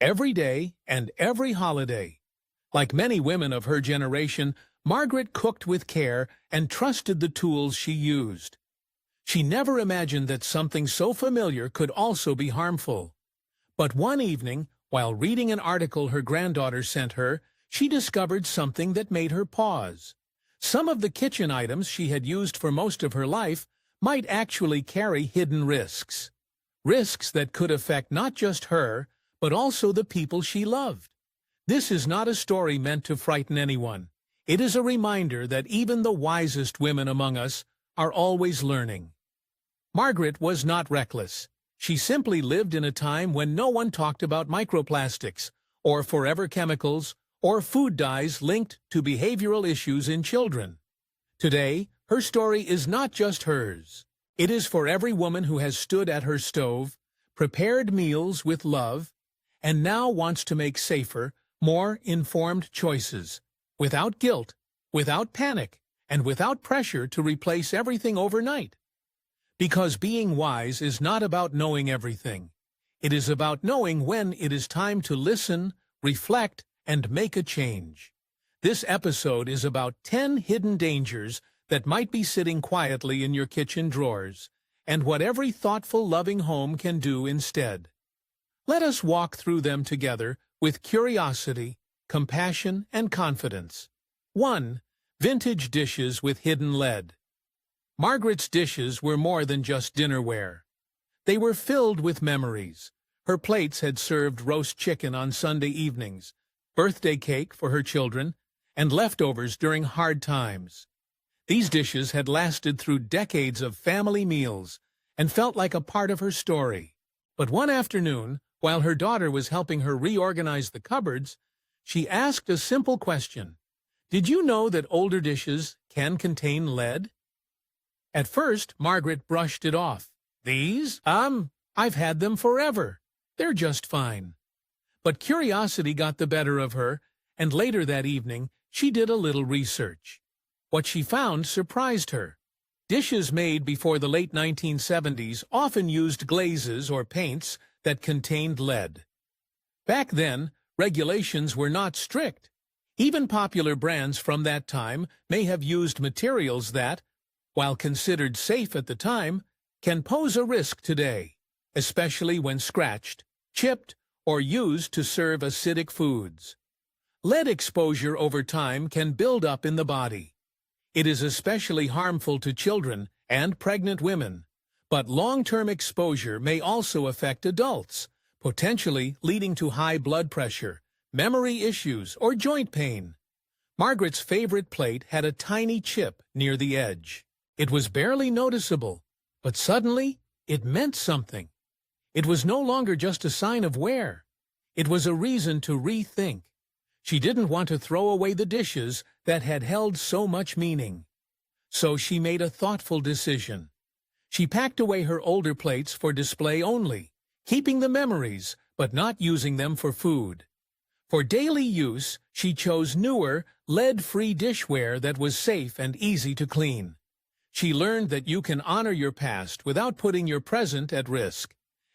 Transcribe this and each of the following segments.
every day and every holiday. Like many women of her generation, Margaret cooked with care and trusted the tools she used. She never imagined that something so familiar could also be harmful. But one evening, while reading an article her granddaughter sent her, she discovered something that made her pause. Some of the kitchen items she had used for most of her life might actually carry hidden risks. Risks that could affect not just her, but also the people she loved. This is not a story meant to frighten anyone. It is a reminder that even the wisest women among us are always learning. Margaret was not reckless. She simply lived in a time when no one talked about microplastics, or forever chemicals, or food dyes linked to behavioral issues in children. Today, her story is not just hers. It is for every woman who has stood at her stove, prepared meals with love, and now wants to make safer, more informed choices, without guilt, without panic, and without pressure to replace everything overnight. Because being wise is not about knowing everything. It is about knowing when it is time to listen, reflect, and make a change. This episode is about 10 hidden dangers that might be sitting quietly in your kitchen drawers, and what every thoughtful, loving home can do instead. Let us walk through them together with curiosity, compassion, and confidence. 1. Vintage dishes with hidden lead. Margaret's dishes were more than just dinnerware. They were filled with memories. Her plates had served roast chicken on Sunday evenings, birthday cake for her children, and leftovers during hard times. These dishes had lasted through decades of family meals and felt like a part of her story. But one afternoon, while her daughter was helping her reorganize the cupboards, she asked a simple question. Did you know that older dishes can contain lead? At first, Margaret brushed it off. These? I've had them forever. They're just fine. But curiosity got the better of her, and later that evening, she did a little research. What she found surprised her. Dishes made before the late 1970s often used glazes or paints that contained lead. Back then, regulations were not strict. Even popular brands from that time may have used materials that, while considered safe at the time, can pose a risk today, especially when scratched, chipped, or used to serve acidic foods. Lead exposure over time can build up in the body. It is especially harmful to children and pregnant women, but long-term exposure may also affect adults, potentially leading to high blood pressure, memory issues, or joint pain. Margaret's favorite plate had a tiny chip near the edge. It was barely noticeable, but suddenly it meant something. It was no longer just a sign of wear. It was a reason to rethink. She didn't want to throw away the dishes that had held so much meaning. So she made a thoughtful decision. She packed away her older plates for display only, keeping the memories, but not using them for food. For daily use, she chose newer, lead-free dishware that was safe and easy to clean. She learned that you can honor your past without putting your present at risk,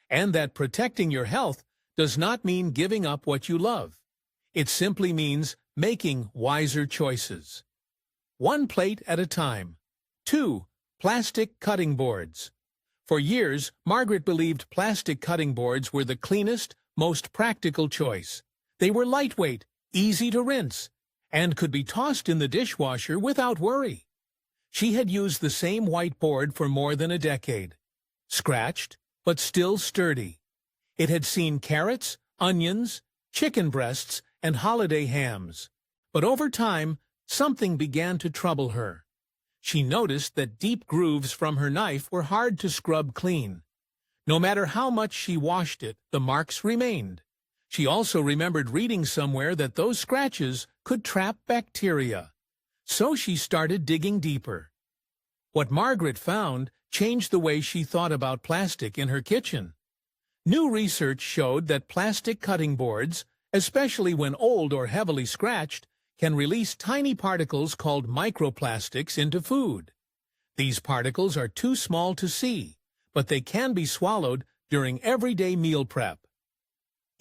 and that protecting your health does not mean giving up what you love. It simply means making wiser choices. 1 plate at a time. 2. Plastic cutting boards. For years, Margaret believed plastic cutting boards were the cleanest, most practical choice. They were lightweight, easy to rinse, and could be tossed in the dishwasher without worry. She had used the same white board for more than a decade. Scratched, but still sturdy. It had seen carrots, onions, chicken breasts, and holiday hams. But over time, something began to trouble her. She noticed that deep grooves from her knife were hard to scrub clean. No matter how much she washed it, the marks remained. She also remembered reading somewhere that those scratches could trap bacteria. So she started digging deeper. What Margaret found changed the way she thought about plastic in her kitchen. New research showed that plastic cutting boards, especially when old or heavily scratched, can release tiny particles called microplastics into food. These particles are too small to see, but they can be swallowed during everyday meal prep.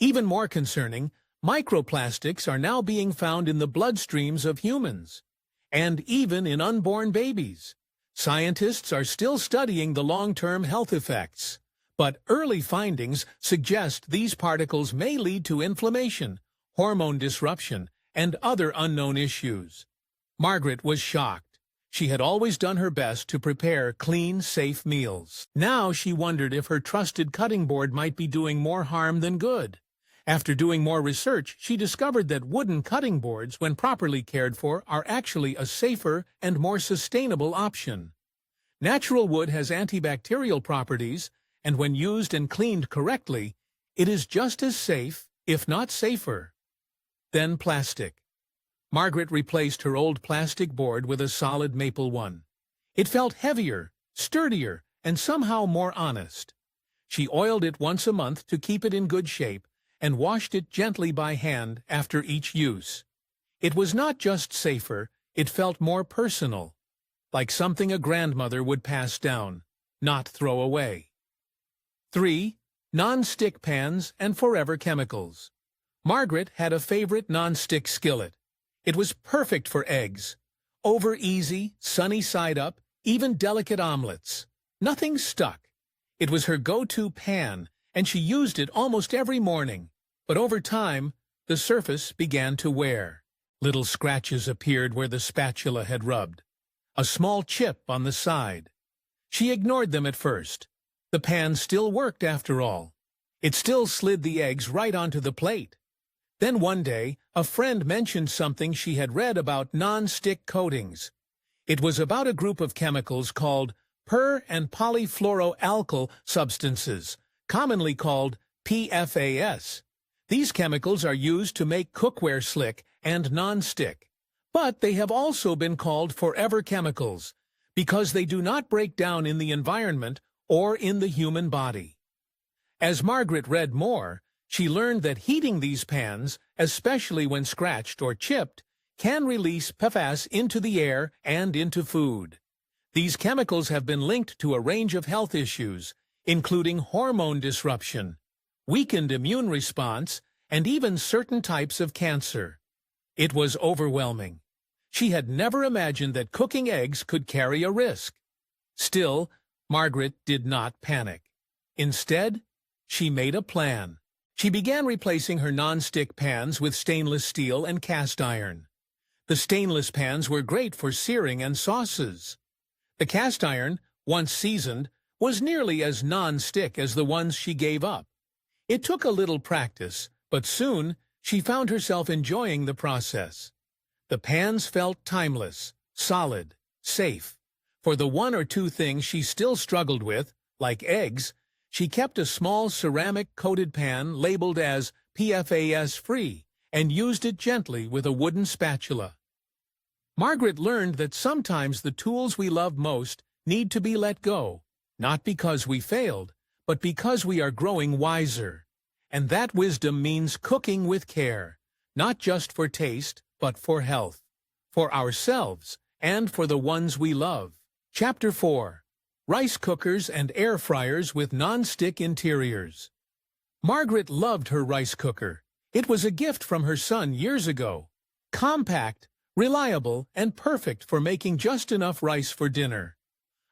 Even more concerning, microplastics are now being found in the bloodstreams of humans, and even in unborn babies. Scientists are still studying the long-term health effects, but early findings suggest these particles may lead to inflammation, hormone disruption, and other unknown issues. Margaret was shocked. She had always done her best to prepare clean, safe meals. Now she wondered if her trusted cutting board might be doing more harm than good. After doing more research, she discovered that wooden cutting boards, when properly cared for, are actually a safer and more sustainable option. Natural wood has antibacterial properties, and when used and cleaned correctly, it is just as safe, if not safer. Then plastic. Margaret replaced her old plastic board with a solid maple one. It felt heavier, sturdier, and somehow more honest. She oiled it once a month to keep it in good shape, and washed it gently by hand after each use. It was not just safer, it felt more personal, like something a grandmother would pass down, not throw away. 3. Non-stick pans and forever chemicals. Margaret had a favorite non-stick skillet. It was perfect for eggs. Over easy, sunny side up, even delicate omelets. Nothing stuck. It was her go-to pan, and she used it almost every morning. But over time, the surface began to wear. Little scratches appeared where the spatula had rubbed. A small chip on the side. She ignored them at first. The pan still worked after all. It still slid the eggs right onto the plate. Then one day, a friend mentioned something she had read about non-stick coatings. It was about a group of chemicals called per- and polyfluoroalkyl substances, commonly called PFAS. These chemicals are used to make cookware slick and non-stick. But they have also been called forever chemicals because they do not break down in the environment or in the human body. As Margaret read more, she learned that heating these pans, especially when scratched or chipped, can release PFAS into the air and into food. These chemicals have been linked to a range of health issues, including hormone disruption, weakened immune response, and even certain types of cancer. It was overwhelming. She had never imagined that cooking eggs could carry a risk. Still, Margaret did not panic. Instead, she made a plan. She began replacing her non-stick pans with stainless steel and cast iron. The stainless pans were great for searing and sauces. The cast iron, once seasoned, was nearly as non-stick as the ones she gave up. It took a little practice, but soon she found herself enjoying the process. The pans felt timeless, solid, safe. For the one or two things she still struggled with, like eggs, she kept a small ceramic-coated pan labeled as PFAS-free and used it gently with a wooden spatula. Margaret learned that sometimes the tools we love most need to be let go, not because we failed, but because we are growing wiser. And that wisdom means cooking with care, not just for taste, but for health, for ourselves, and for the ones we love. Chapter 4. Rice Cookers and Air Fryers with Non-Stick Interiors. Margaret loved her rice cooker. It was a gift from her son years ago. Compact, reliable, and perfect for making just enough rice for dinner.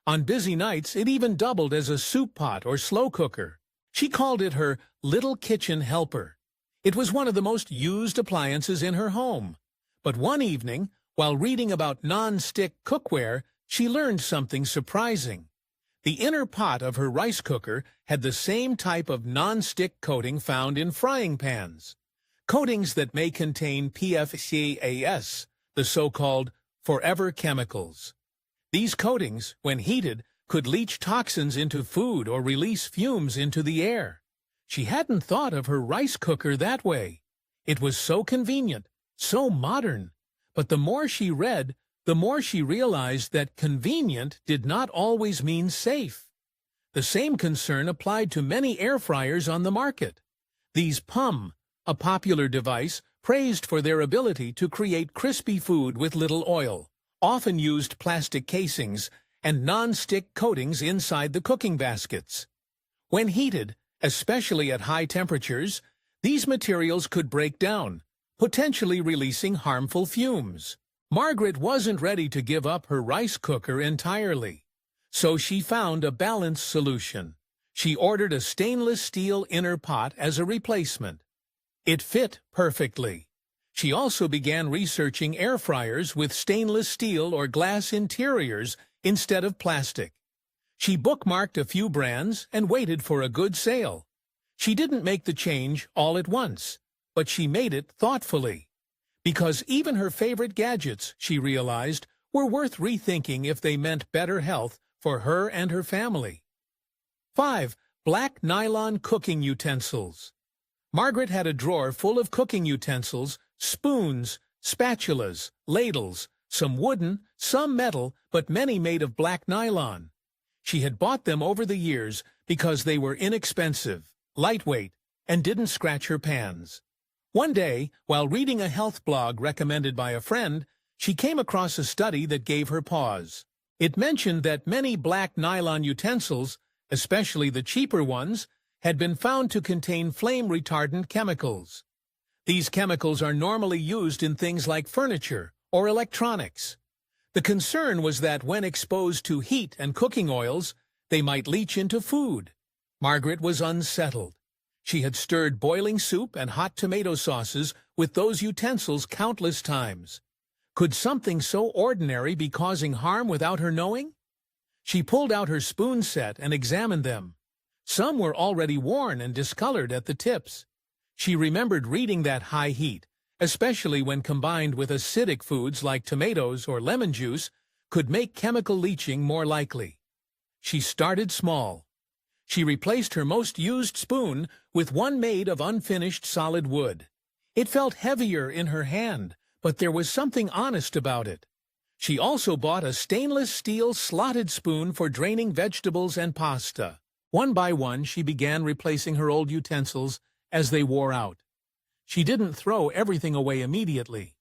On busy nights, it even doubled as a soup pot or slow cooker. She called it her little kitchen helper. It was one of the most used appliances in her home. But one evening, while reading about non-stick cookware, she learned something surprising. The inner pot of her rice cooker had the same type of non-stick coating found in frying pans. Coatings that may contain PFAS, the so-called forever chemicals. These coatings, when heated, could leach toxins into food or release fumes into the air. She hadn't thought of her rice cooker that way. It was so convenient, so modern. But the more she read, the more she realized that convenient did not always mean safe. The same concern applied to many air fryers on the market. These PUM, a popular device praised for their ability to create crispy food with little oil, often used plastic casings and non-stick coatings inside the cooking baskets. When heated, especially at high temperatures, These materials could break down, potentially releasing harmful fumes. Margaret wasn't ready to give up her rice cooker entirely, so she found a balanced solution. She ordered a stainless steel inner pot as a replacement. It fit perfectly. She also began researching air fryers with stainless steel or glass interiors instead of plastic. She bookmarked a few brands and waited for a good sale. She didn't make the change all at once, but she made it thoughtfully. Because even her favorite gadgets, she realized, were worth rethinking if they meant better health for her and her family. 5. Black nylon cooking utensils. Margaret had a drawer full of cooking utensils, spoons, spatulas, ladles, some wooden, some metal, but many made of black nylon. She had bought them over the years because they were inexpensive, lightweight, and didn't scratch her pans. One day, while reading a health blog recommended by a friend, she came across a study that gave her pause. It mentioned that many black nylon utensils, especially the cheaper ones, had been found to contain flame-retardant chemicals. These chemicals are normally used in things like furniture or electronics. The concern was that when exposed to heat and cooking oils, they might leach into food. Margaret was unsettled. She had stirred boiling soup and hot tomato sauces with those utensils countless times. Could something so ordinary be causing harm without her knowing? She pulled out her spoon set and examined them. Some were already worn and discolored at the tips. She remembered reading that high heat, especially when combined with acidic foods like tomatoes or lemon juice, could make chemical leaching more likely. She started small. She replaced her most used spoon with one made of unfinished solid wood. It felt heavier in her hand, but there was something honest about it. She also bought a stainless steel slotted spoon for draining vegetables and pasta. One by one, she began replacing her old utensils as they wore out. She didn't throw everything away immediately.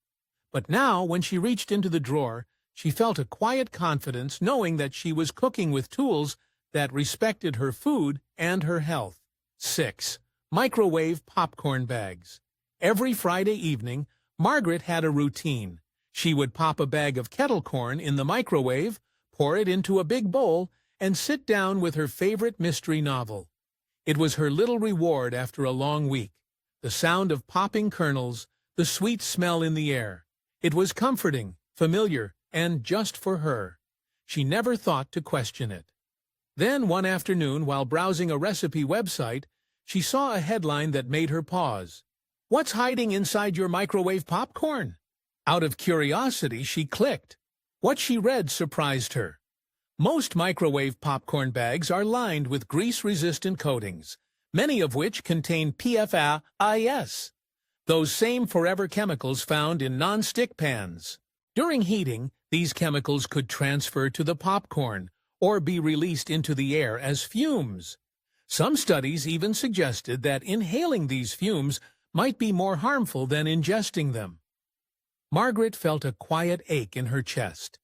But now, when she reached into the drawer, she felt a quiet confidence knowing that she was cooking with tools that respected her food and her health. 6. Microwave popcorn bags. Every Friday evening, Margaret had a routine. She would pop a bag of kettle corn in the microwave, pour it into a big bowl, and sit down with her favorite mystery novel. It was her little reward after a long week. The sound of popping kernels, the sweet smell in the air. It was comforting, familiar, and just for her. She never thought to question it. Then one afternoon, while browsing a recipe website, she saw a headline that made her pause. "What's hiding inside your microwave popcorn?" Out of curiosity, she clicked. What she read surprised her. Most microwave popcorn bags are lined with grease-resistant coatings, many of which contain PFAS, those same forever chemicals found in non-stick pans. During heating, these chemicals could transfer to the popcorn or be released into the air as fumes. Some studies even suggested that inhaling these fumes might be more harmful than ingesting them. Margaret felt a quiet ache in her chest.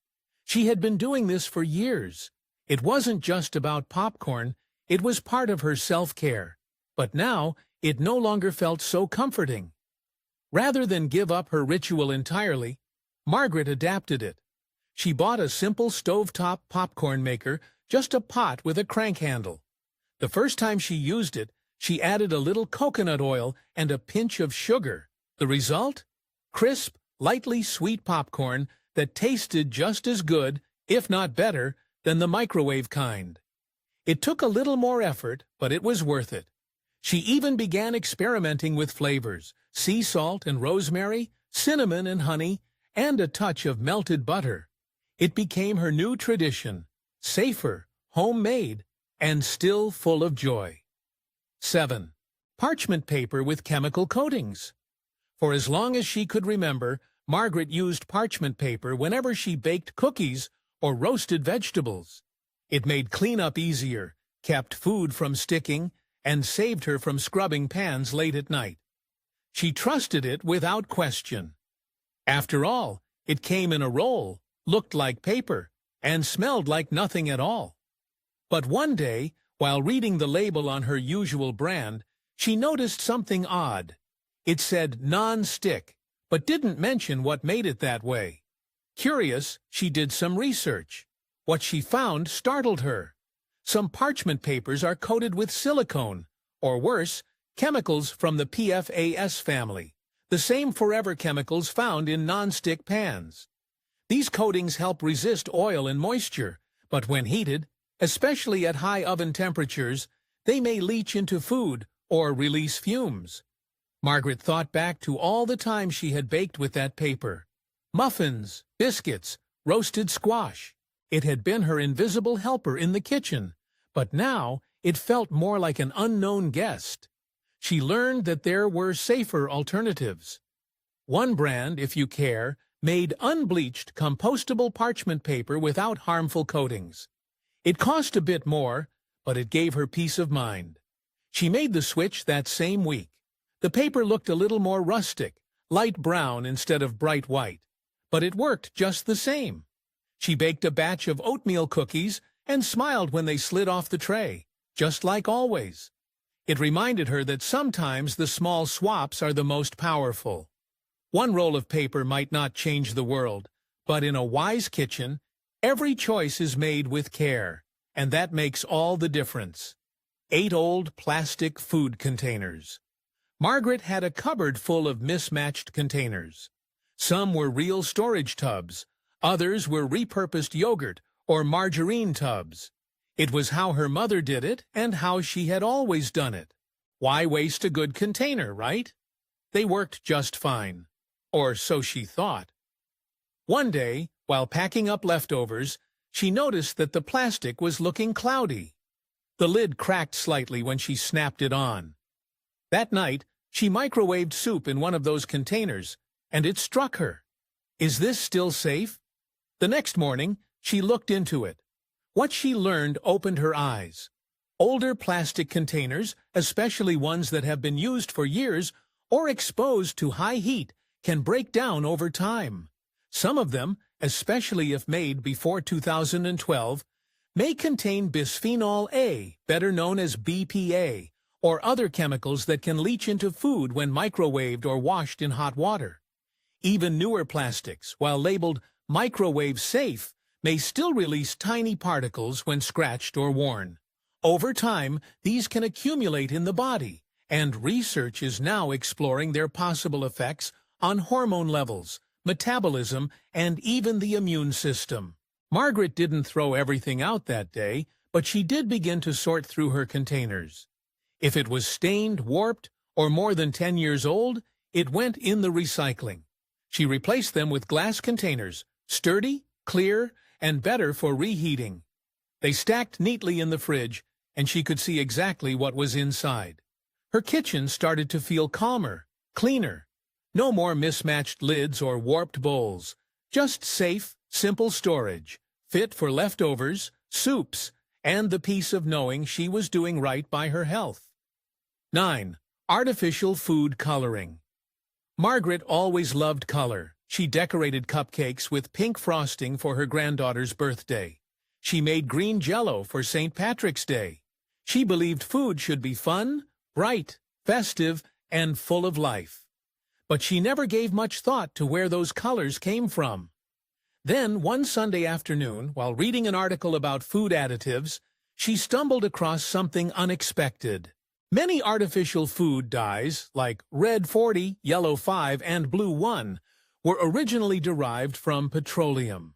She had been doing this for years. It wasn't just about popcorn, it was part of her self-care. But now, it no longer felt so comforting. Rather than give up her ritual entirely, Margaret adapted it. She bought a simple stovetop popcorn maker, just a pot with a crank handle. The first time she used it, she added a little coconut oil and a pinch of sugar. The result? Crisp, lightly sweet popcorn that tasted just as good, if not better, than the microwave kind. It took a little more effort, but it was worth it. She even began experimenting with flavors: sea salt and rosemary, cinnamon and honey, and a touch of melted butter. It became her new tradition, safer, homemade, and still full of joy. 7. Parchment paper with chemical coatings. For as long as she could remember, Margaret used parchment paper whenever she baked cookies or roasted vegetables. It made cleanup easier, kept food from sticking, and saved her from scrubbing pans late at night. She trusted it without question. After all, it came in a roll, looked like paper, and smelled like nothing at all. But one day, while reading the label on her usual brand, She noticed something odd. It said non-stick, but didn't mention what made it that way. Curious, she did some research. What she found startled her. Some parchment papers are coated with silicone, or worse, chemicals from the PFAS family, the same forever chemicals found in non-stick pans. These coatings help resist oil and moisture, but when heated, especially at high oven temperatures, they may leach into food or release fumes. Margaret thought back to all the time she had baked with that paper. Muffins, biscuits, roasted squash. It had been her invisible helper in the kitchen, but now it felt more like an unknown guest. She learned that there were safer alternatives. One brand, if you care, made unbleached, compostable parchment paper without harmful coatings. It cost a bit more, but it gave her peace of mind. She made the switch that same week. The paper looked a little more rustic, light brown instead of bright white, but it worked just the same. She baked a batch of oatmeal cookies and smiled when they slid off the tray, just like always. It reminded her that sometimes the small swaps are the most powerful. One roll of paper might not change the world, but in a wise kitchen, every choice is made with care, and that makes all the difference. 8 old plastic food containers. Margaret had a cupboard full of mismatched containers. Some were real storage tubs, others were repurposed yogurt or margarine tubs. It was how her mother did it and how she had always done it. Why waste a good container, right? They worked just fine. Or so she thought. One day, while packing up leftovers, she noticed that the plastic was looking cloudy. The lid cracked slightly when she snapped it on. That night, she microwaved soup in one of those containers, and it struck her. Is this still safe? The next morning, she looked into it. What she learned opened her eyes. Older plastic containers, especially ones that have been used for years or exposed to high heat, can break down over time. Some of them, especially if made before 2012, may contain bisphenol A, better known as BPA, or other chemicals that can leach into food when microwaved or washed in hot water. Even newer plastics, while labeled microwave safe, may still release tiny particles when scratched or worn. Over time, these can accumulate in the body, and research is now exploring their possible effects on hormone levels, metabolism, and even the immune system. Margaret didn't throw everything out that day, but she did begin to sort through her containers. If it was stained, warped, or more than 10 years old, it went in the recycling. She replaced them with glass containers, sturdy, clear, and better for reheating. They stacked neatly in the fridge, and she could see exactly what was inside. Her kitchen started to feel calmer, cleaner. No more mismatched lids or warped bowls, just safe, simple storage, fit for leftovers, soups, and the peace of knowing she was doing right by her health. 9. Artificial food coloring. Margaret always loved color. She decorated cupcakes with pink frosting for her granddaughter's birthday. She made green Jell-O for St. Patrick's Day. She believed food should be fun, bright, festive, and full of life. But she never gave much thought to where those colors came from. Then, one Sunday afternoon, while reading an article about food additives, she stumbled across something unexpected. Many artificial food dyes, like red 40, yellow 5, and blue 1, were originally derived from petroleum.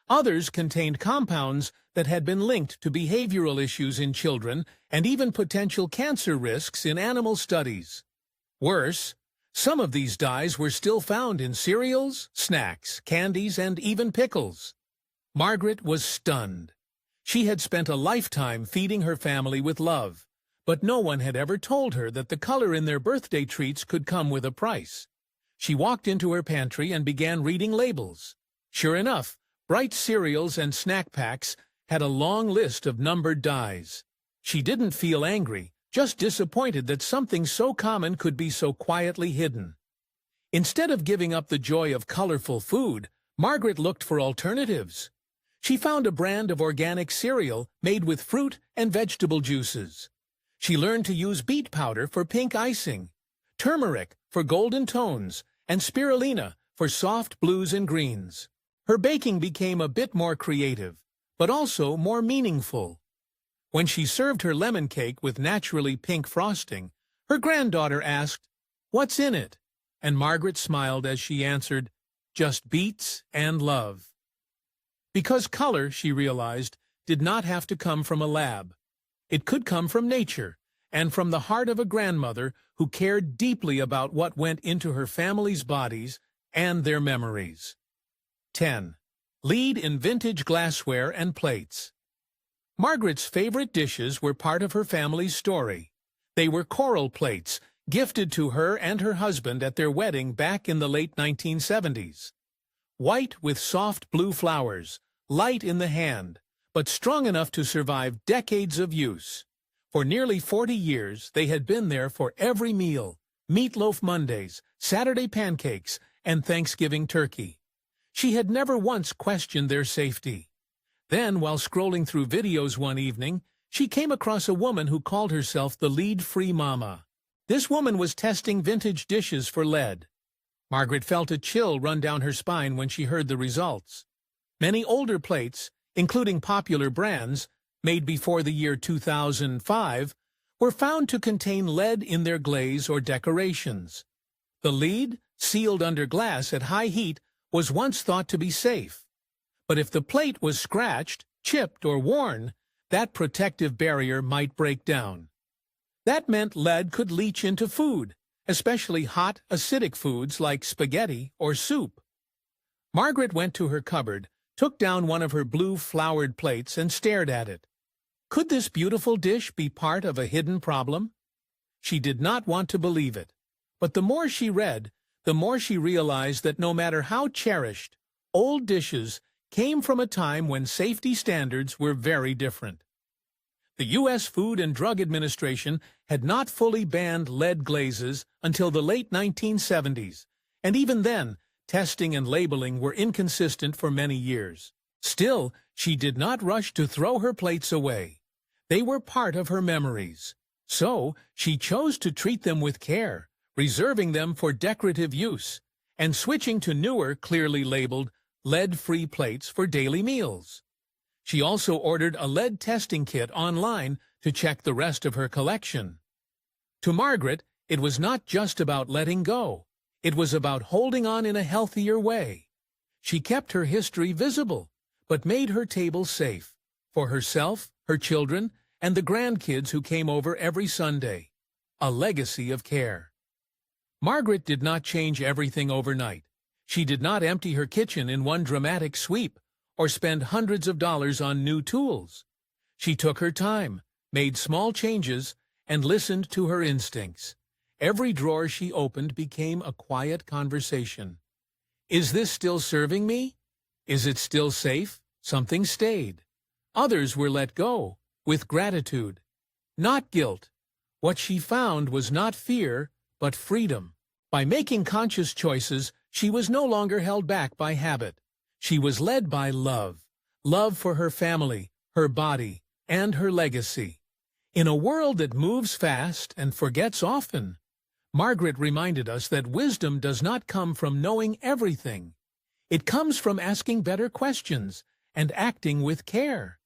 Others contained compounds that had been linked to behavioral issues in children and even potential cancer risks in animal studies. Worse, some of these dyes were still found in cereals, snacks, candies, and even pickles. Margaret was stunned. She had spent a lifetime feeding her family with love, but no one had ever told her that the color in their birthday treats could come with a price. She walked into her pantry and began reading labels. Sure enough, bright cereals and snack packs had a long list of numbered dyes. She didn't feel angry, just disappointed that something so common could be so quietly hidden. Instead of giving up the joy of colorful food, Margaret looked for alternatives. She found a brand of organic cereal made with fruit and vegetable juices. She learned to use beet powder for pink icing, turmeric for golden tones, and spirulina for soft blues and greens. Her baking became a bit more creative, but also more meaningful. When she served her lemon cake with naturally pink frosting, her granddaughter asked, "What's in it?" And Margaret smiled as she answered, "Just beets and love." Because color, she realized, did not have to come from a lab. It could come from nature, and from the heart of a grandmother who cared deeply about what went into her family's bodies and their memories. 10. Lead in vintage glassware and plates. Margaret's favorite dishes were part of her family's story. They were coral plates, gifted to her and her husband at their wedding back in the late 1970s. White with soft blue flowers, light in the hand, but strong enough to survive decades of use. For nearly 40 years, they had been there for every meal: Meatloaf Mondays, Saturday pancakes, and Thanksgiving turkey. She had never once questioned their safety. Then, while scrolling through videos one evening, she came across a woman who called herself the Lead-Free Mama. This woman was testing vintage dishes for lead. Margaret felt a chill run down her spine when she heard the results. Many older plates, including popular brands, made before the year 2005, were found to contain lead in their glaze or decorations. The lead, sealed under glass at high heat, was once thought to be safe. But if the plate was scratched, chipped, or worn, that protective barrier might break down. That meant lead could leach into food, especially hot, acidic foods like spaghetti or soup. Margaret went to her cupboard, took down one of her blue flowered plates, and stared at it. Could this beautiful dish be part of a hidden problem? She did not want to believe it, but the more she read, the more she realized that no matter how cherished, old dishes came from a time when safety standards were very different. The U.S. Food and Drug Administration had not fully banned lead glazes until the late 1970s, and even then, testing and labeling were inconsistent for many years. Still, she did not rush to throw her plates away. They were part of her memories. So, she chose to treat them with care, reserving them for decorative use, and switching to newer, clearly labeled, lead-free plates for daily meals. She also ordered a lead testing kit online to check the rest of her collection. To Margaret, it was not just about letting go. It was about holding on in a healthier way. She kept her history visible, but made her table safe, for herself, her children, and the grandkids who came over every Sunday. A legacy of care. Margaret did not change everything overnight. She did not empty her kitchen in one dramatic sweep, or spend hundreds of dollars on new tools. She took her time, made small changes, and listened to her instincts. Every drawer she opened became a quiet conversation. Is this still serving me? Is it still safe? Something stayed. Others were let go, with gratitude, not guilt. What she found was not fear, but freedom. By making conscious choices, she was no longer held back by habit. She was led by love. Love for her family, her body, and her legacy. In a world that moves fast and forgets often, Margaret reminded us that wisdom does not come from knowing everything. It comes from asking better questions and acting with care.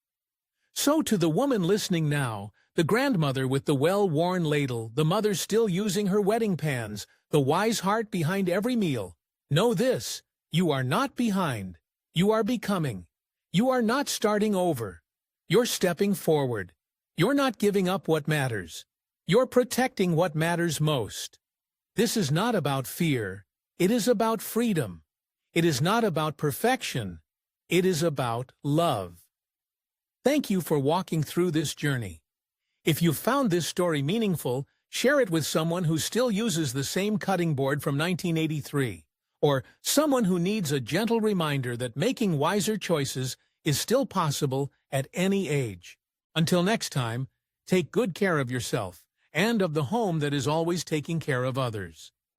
So to the woman listening now, the grandmother with the well-worn ladle, the mother still using her wedding pans, the wise heart behind every meal, know this: you are not behind. You are becoming. You are not starting over. You're stepping forward. You're not giving up what matters. You're protecting what matters most. This is not about fear. It is about freedom. It is not about perfection. It is about love. Thank you for walking through this journey. If you found this story meaningful, share it with someone who still uses the same cutting board from 1983. Or someone who needs a gentle reminder that making wiser choices is still possible at any age. Until next time, take good care of yourself and of the home that is always taking care of others.